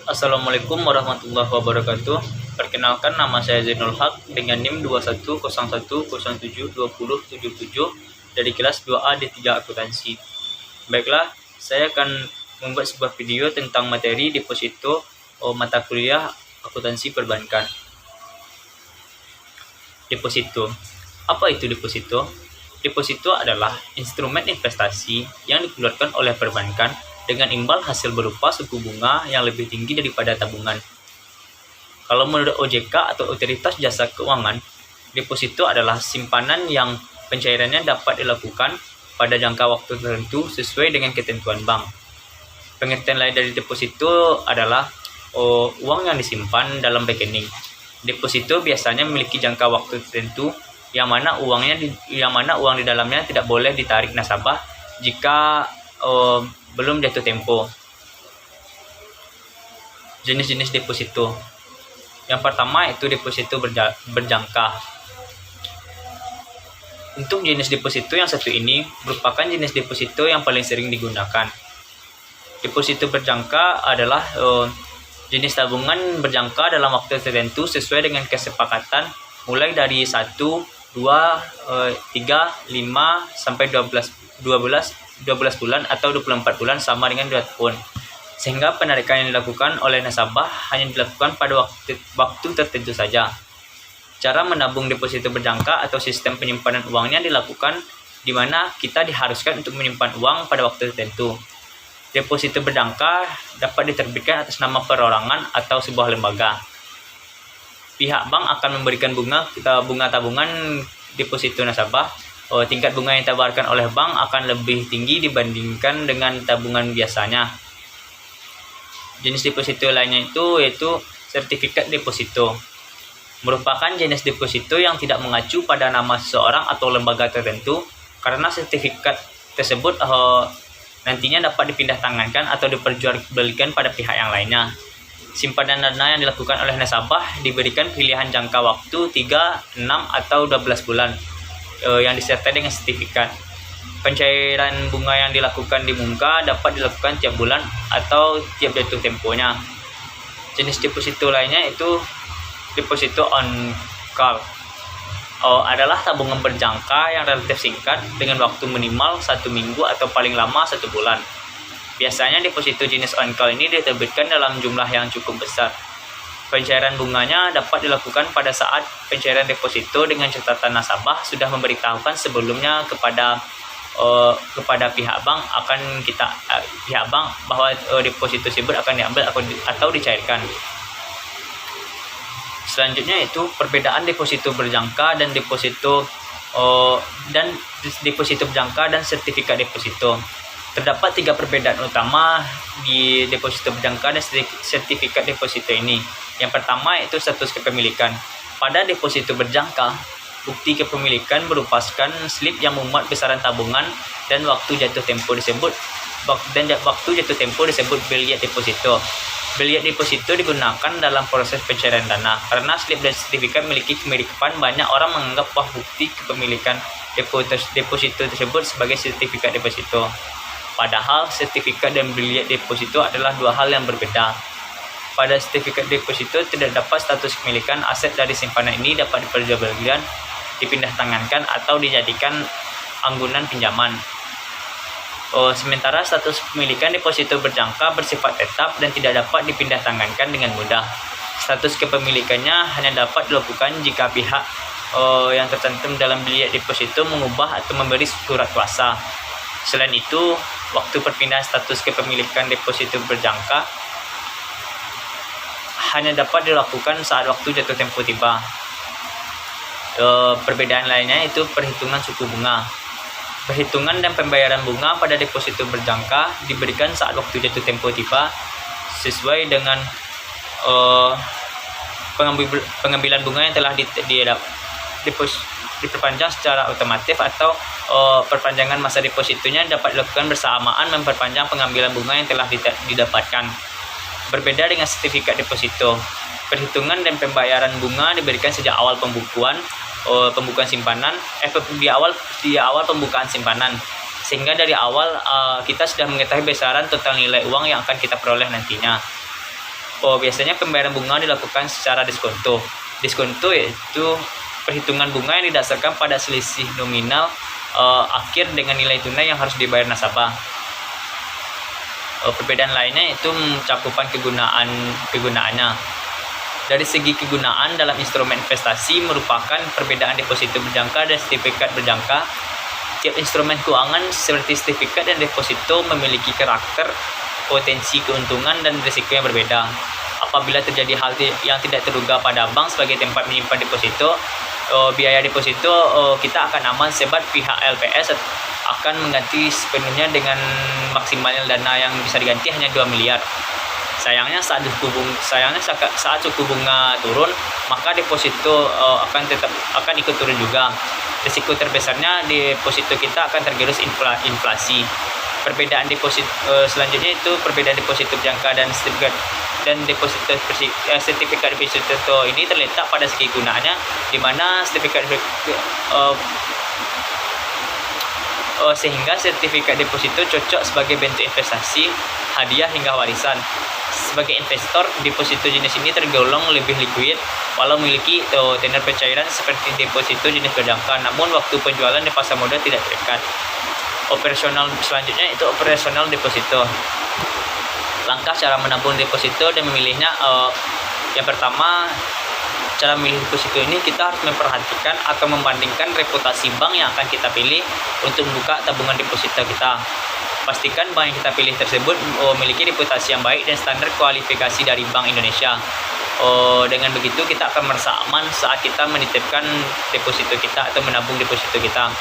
Assalamualaikum warahmatullahi wabarakatuh. Perkenalkan, nama saya Zainul Haq dengan NIM 2101072077 dari kelas 2A D3 Akuntansi. Baiklah, saya akan membuat sebuah video tentang materi deposito mata kuliah akuntansi perbankan. Deposito. Apa itu deposito? Deposito adalah instrumen investasi yang dikeluarkan oleh perbankan dengan imbal hasil berupa suku bunga yang lebih tinggi daripada tabungan. Kalau menurut OJK atau Otoritas Jasa Keuangan, deposito adalah simpanan yang pencairannya dapat dilakukan pada jangka waktu tertentu sesuai dengan ketentuan bank. Pengertian lain dari deposito adalah uang yang disimpan dalam rekening. Deposito biasanya memiliki jangka waktu tertentu yang mana uang di dalamnya tidak boleh ditarik nasabah jika belum jatuh tempo. Jenis-jenis deposito. Yang pertama itu deposito berjangka. Untuk jenis deposito yang satu ini merupakan jenis deposito yang paling sering digunakan. Deposito berjangka adalah jenis tabungan berjangka dalam waktu tertentu sesuai dengan kesepakatan mulai dari 1, 2, 3, 5 sampai 12 bulan atau 24 bulan sama dengan 2 tahun. Sehingga penarikan yang dilakukan oleh nasabah hanya dilakukan pada waktu tertentu saja. Cara menabung deposito berjangka atau sistem penyimpanan uangnya dilakukan di mana kita diharuskan untuk menyimpan uang pada waktu tertentu. Deposito berjangka dapat diterbitkan atas nama perorangan atau sebuah lembaga. Pihak bank akan memberikan bunga tabungan deposito nasabah. Tingkat bunga yang ditawarkan oleh bank akan lebih tinggi dibandingkan dengan tabungan biasanya. Jenis deposito lainnya yaitu sertifikat deposito. Merupakan jenis deposito yang tidak mengacu pada nama seseorang atau lembaga tertentu, karena sertifikat tersebut nantinya dapat dipindah tangankan atau diperjualbelikan pada pihak yang lainnya. Simpanan dana yang dilakukan oleh nasabah diberikan pilihan jangka waktu 3, 6, atau 12 bulan yang disertai dengan sertifikat. Pencairan bunga yang dilakukan di muka dapat dilakukan tiap bulan atau tiap jatuh temponya. Jenis deposito lainnya itu deposito on call. Adalah tabungan berjangka yang relatif singkat dengan waktu minimal 1 minggu atau paling lama 1 bulan. Biasanya deposito jenis on call ini diterbitkan dalam jumlah yang cukup besar. Pencairan bunganya dapat dilakukan pada saat pencairan deposito dengan catatan nasabah sudah memberitahukan sebelumnya kepada pihak bank bahwa deposito tersebut akan diambil atau dicairkan. Selanjutnya itu perbedaan deposito berjangka dan deposito berjangka dan sertifikat deposito. Terdapat 3 perbedaan utama di deposito berjangka dan sertifikat deposito ini. Yang pertama itu status kepemilikan. Pada deposito berjangka, bukti kepemilikan berupa slip yang memuat besaran tabungan dan waktu jatuh tempo disebut biliet deposito. Biliet deposito digunakan dalam proses pencairan dana. Karena slip dan sertifikat memiliki kemiripan, banyak orang menganggap bukti kepemilikan deposito tersebut sebagai sertifikat deposito. Padahal sertifikat dan biliet deposito adalah 2 hal yang berbeda. Pada sertifikat deposito tidak dapat status kepemilikan aset dari simpanan ini dapat diperjualbelikan, dipindah tangankan atau dijadikan anggunan pinjaman. Sementara status kepemilikan deposito berjangka bersifat tetap dan tidak dapat dipindah tangankan dengan mudah. Status kepemilikannya hanya dapat dilakukan jika pihak yang tercantum dalam biliet deposito mengubah atau memberi surat kuasa. Selain itu, waktu perpindahan status kepemilikan deposito berjangka hanya dapat dilakukan saat waktu jatuh tempo tiba. Perbedaan lainnya itu perhitungan suku bunga. Perhitungan dan pembayaran bunga pada deposito berjangka diberikan saat waktu jatuh tempo tiba sesuai dengan pengambilan bunga yang telah diperpanjang secara otomatis, atau perpanjangan masa depositonya dapat dilakukan bersamaan memperpanjang pengambilan bunga yang telah didapatkan. Berbeda dengan sertifikat deposito, perhitungan dan pembayaran bunga diberikan sejak awal pembukuan simpanan di awal pembukaan simpanan, sehingga dari awal kita sudah mengetahui besaran total nilai uang yang akan kita peroleh nantinya. biasanya pembayaran bunga dilakukan secara diskonto. Diskonto yaitu perhitungan bunga yang didasarkan pada selisih nominal akhir dengan nilai tunai yang harus dibayar nasabah. Perbedaan lainnya itu cakupan kegunaannya. Dari segi kegunaan dalam instrumen investasi merupakan perbedaan deposito berjangka dan sertifikat berjangka. Tiap instrumen keuangan seperti sertifikat dan deposito memiliki karakter, potensi keuntungan dan risiko yang berbeda. Apabila terjadi hal yang tidak terduga pada bank sebagai tempat menyimpan deposito, biaya deposito kita akan aman sebab pihak LPS akan mengganti sepenuhnya dengan maksimalnya dana yang bisa diganti hanya 2 miliar. Sayangnya saat suku bunga turun, maka deposito akan ikut turun juga. Risiko terbesarnya deposito kita akan tergerus inflasi. Perbedaan deposito selanjutnya itu perbedaan deposito berjangka dan sertifikat deposito ini terletak pada segi gunaannya, di mana sehingga sertifikat deposito cocok sebagai bentuk investasi, hadiah hingga warisan. Sebagai investor, deposito jenis ini tergolong lebih liquid walau memiliki tenor pencairan seperti deposito jenis berjangka, namun waktu penjualan di pasar modal tidak terikat. Operasional selanjutnya itu operasional deposito. Langkah cara menabung deposito dan memilihnya, yang pertama, cara memilih deposito ini kita harus memperhatikan atau membandingkan reputasi bank yang akan kita pilih untuk membuka tabungan deposito kita. Pastikan bank yang kita pilih tersebut memiliki reputasi yang baik dan standar kualifikasi dari Bank Indonesia. Dengan begitu kita akan merasa aman saat kita menitipkan deposito kita atau menabung deposito kita.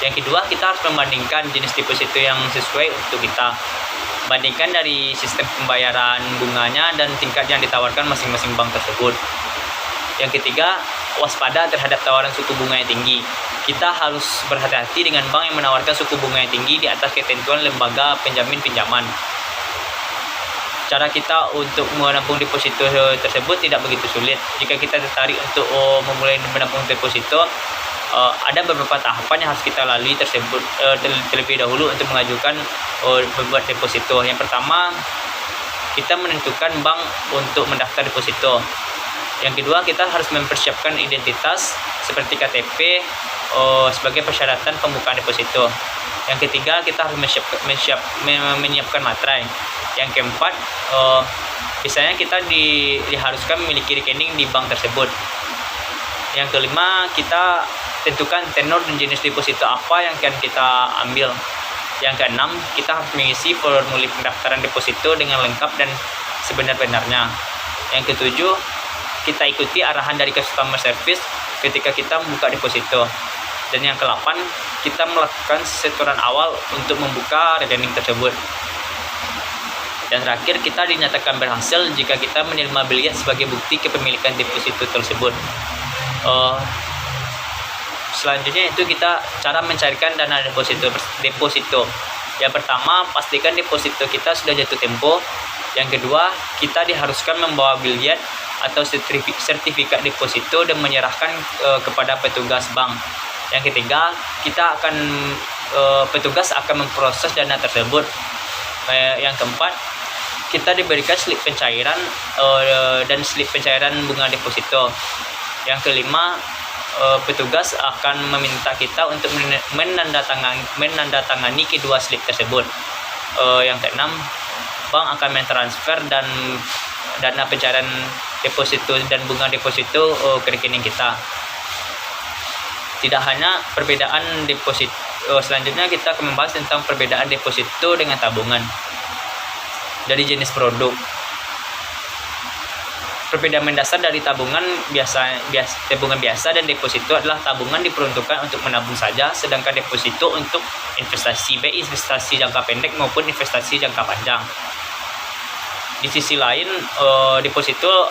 Yang kedua, kita harus membandingkan jenis deposito yang sesuai untuk kita. Bandingkan dari sistem pembayaran bunganya dan tingkat yang ditawarkan masing-masing bank tersebut. Yang ketiga, waspada terhadap tawaran suku bunga yang tinggi. Kita harus berhati-hati dengan bank yang menawarkan suku bunga yang tinggi di atas ketentuan lembaga penjamin pinjaman. Cara kita untuk menabung deposito tersebut tidak begitu sulit. Jika kita tertarik untuk memulai menabung deposito, ada beberapa tahapan yang harus kita lalui terlebih dahulu untuk mengajukan membuat deposito. Yang pertama, kita menentukan bank untuk mendaftar deposito. Yang kedua, kita harus mempersiapkan identitas seperti KTP sebagai persyaratan pembukaan deposito. Yang ketiga, kita harus menyiapkan materai. Yang keempat, biasanya kita diharuskan memiliki rekening di bank tersebut. Yang kelima, kita tentukan tenor dan jenis deposito apa yang akan kita ambil. Yang keenam, kita harus mengisi formulir pendaftaran deposito dengan lengkap dan sebenar-benarnya. Yang ketujuh, kita ikuti arahan dari customer service ketika kita membuka deposito. Dan yang ke-8, kita melakukan setoran awal untuk membuka rekening tersebut. Dan terakhir, kita dinyatakan berhasil jika kita menerima biliet sebagai bukti kepemilikan deposito tersebut. Selanjutnya itu kita cara mencairkan dana deposito. Yang pertama, pastikan deposito kita sudah jatuh tempo. Yang kedua, kita diharuskan membawa biliet atau sertifikat deposito dan menyerahkan kepada petugas bank. Yang ketiga, petugas akan memproses dana tersebut. Yang keempat, kita diberikan slip pencairan dan slip pencairan bunga deposito. Yang kelima, petugas akan meminta kita untuk menandatangani kedua slip tersebut. Yang keenam, bank akan mentransfer dan dana pencairan deposito dan bunga deposito ke rekening kita. Tidak hanya perbedaan deposito, selanjutnya kita akan membahas tentang perbedaan deposito dengan tabungan. Dari jenis produk, perbedaan mendasar dari tabungan biasa dan deposito adalah tabungan diperuntukkan untuk menabung saja, sedangkan deposito untuk investasi, baik investasi jangka pendek maupun investasi jangka panjang. Di sisi lain, deposito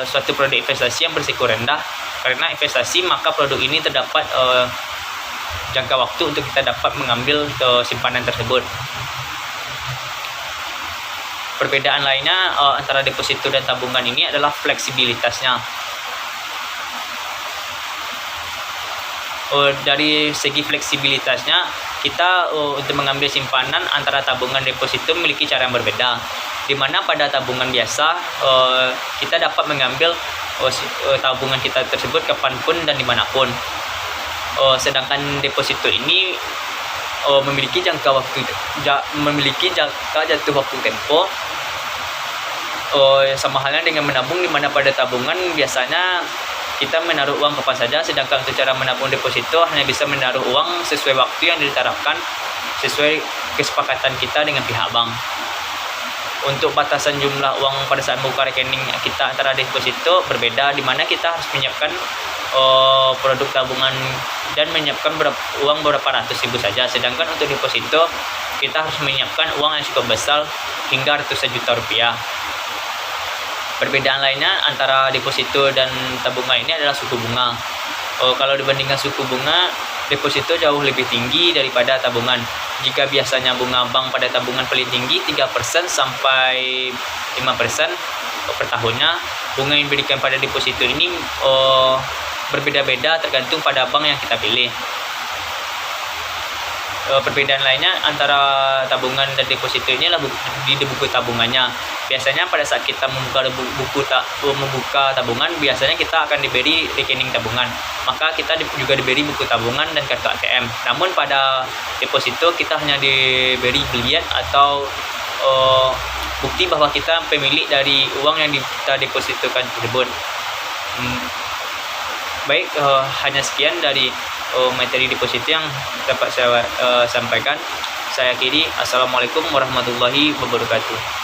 suatu produk investasi yang berisiko rendah. Karena investasi, maka produk ini terdapat jangka waktu untuk kita dapat mengambil simpanan tersebut. Perbedaan lainnya antara deposito dan tabungan ini adalah fleksibilitasnya. Dari segi fleksibilitasnya, kita untuk mengambil simpanan antara tabungan dan deposito memiliki cara yang berbeda. di mana pada tabungan biasa kita dapat mengambil tabungan kita tersebut kapanpun dan dimanapun. Sedangkan deposito ini memiliki jangka jatuh waktu tempo, sama halnya dengan menabung, di mana pada tabungan biasanya kita menaruh uang kapan saja, sedangkan untuk cara menabung deposito hanya bisa menaruh uang sesuai waktu yang ditetapkan sesuai kesepakatan kita dengan pihak bank. Untuk batasan jumlah uang pada saat membuka rekening kita antara deposito berbeda, di mana kita harus menyiapkan produk tabungan dan menyiapkan uang berapa ratus ribu saja, sedangkan untuk deposito kita harus menyiapkan uang yang cukup besar hingga ratusan juta rupiah. Perbedaan lainnya antara deposito dan tabungan ini adalah suku bunga. Kalau dibandingkan suku bunga, deposito jauh lebih tinggi daripada tabungan. Jika biasanya bunga bank pada tabungan paling tinggi 3% sampai 5% per tahunnya, bunga yang diberikan pada deposito ini berbeda-beda tergantung pada bank yang kita pilih. Perbedaan lainnya antara tabungan dan deposito ini adalah di buku tabungannya. Biasanya pada saat kita membuka tabungan, biasanya kita akan diberi rekening tabungan, maka kita juga diberi buku tabungan dan kartu ATM. Namun pada deposito kita hanya diberi belian atau bukti bahwa kita pemilik dari uang yang kita depositokan tersebut. Baik, hanya sekian dari materi deposito yang dapat saya sampaikan. Saya akhiri. Assalamualaikum warahmatullahi wabarakatuh.